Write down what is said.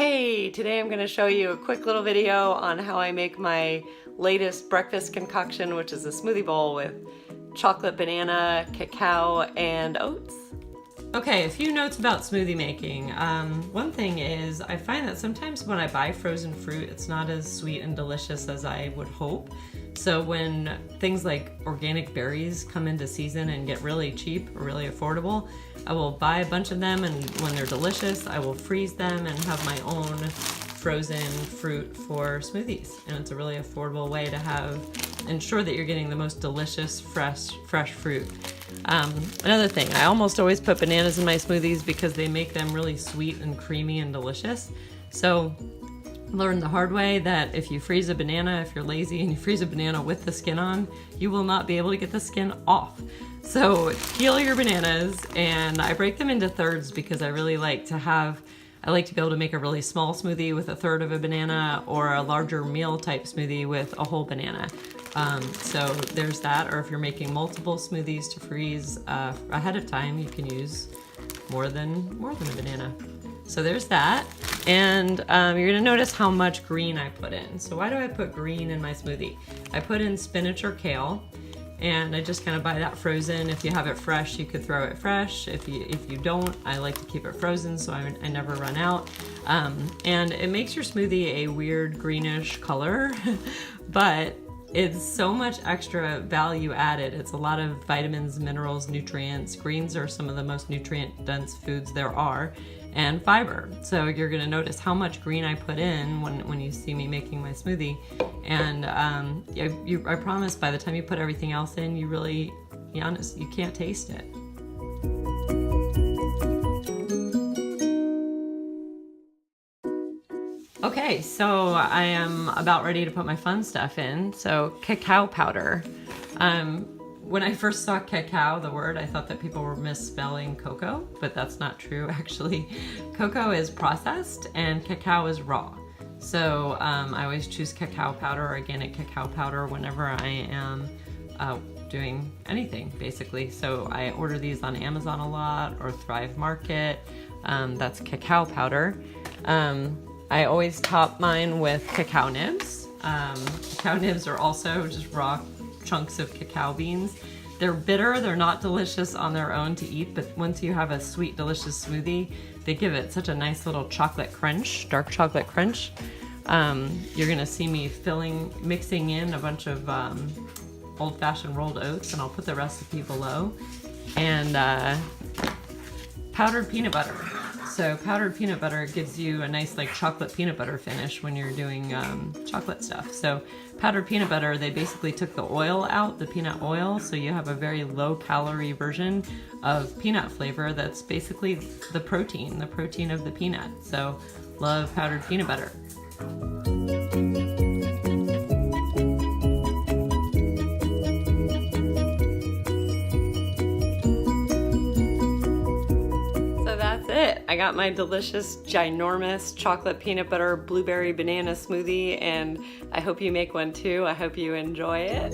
Hey, today I'm going to show you a quick little video on how I make my latest breakfast concoction, which is a smoothie bowl with chocolate, banana, cacao, and oats. Okay, a few notes about smoothie making. One thing is I find that sometimes when I buy frozen fruit, it's not as sweet and delicious as I would hope. So when things like organic berries come into season and get really cheap or really affordable, I will buy a bunch of them, and when they're delicious, I will freeze them and have my own frozen fruit for smoothies. And it's a really affordable way to ensure that you're getting the most delicious, fresh fruit. Another thing, I almost always put bananas in my smoothies because they make them really sweet and creamy and delicious. So learned the hard way that if you freeze a banana, if you're lazy and you freeze a banana with the skin on, you will not be able to get the skin off. So peel your bananas, and I break them into thirds because I really like to be able to make a really small smoothie with a third of a banana, or a larger meal type smoothie with a whole banana. So there's that, or if you're making multiple smoothies to freeze ahead of time, you can use more than a banana. So there's that, and you're gonna notice how much green I put in. So why do I put green in my smoothie? I put in spinach or kale, and I just kind of buy that frozen. If you have it fresh, you could throw it fresh. If you don't, I like to keep it frozen so I never run out. And it makes your smoothie a weird greenish color, but it's so much extra value added. It's a lot of vitamins, minerals, nutrients. Greens are some of the most nutrient-dense foods there are, and fiber. So you're gonna notice how much green I put in when you see me making my smoothie. And I promise by the time you put everything else in, you can't taste it. Okay, so I am about ready to put my fun stuff in. So cacao powder. When I first saw cacao, the word, I thought that people were misspelling cocoa, but that's not true actually. Cocoa is processed and cacao is raw. So I always choose cacao powder, organic cacao powder, whenever I am doing anything basically. So I order these on Amazon a lot, or Thrive Market. That's cacao powder. I always top mine with cacao nibs. Cacao nibs are also just raw chunks of cacao beans. They're bitter, they're not delicious on their own to eat, but once you have a sweet, delicious smoothie, they give it such a nice little chocolate crunch, dark chocolate crunch. You're gonna see me mixing in a bunch of old-fashioned rolled oats, and I'll put the recipe below, and powdered peanut butter. So powdered peanut butter gives you a nice chocolate peanut butter finish when you're doing chocolate stuff. So powdered peanut butter, they basically took the oil out, the peanut oil, so you have a very low calorie version of peanut flavor that's basically the protein of the peanut. So love powdered peanut butter. I got my delicious, ginormous chocolate peanut butter blueberry banana smoothie, and I hope you make one too. I hope you enjoy it.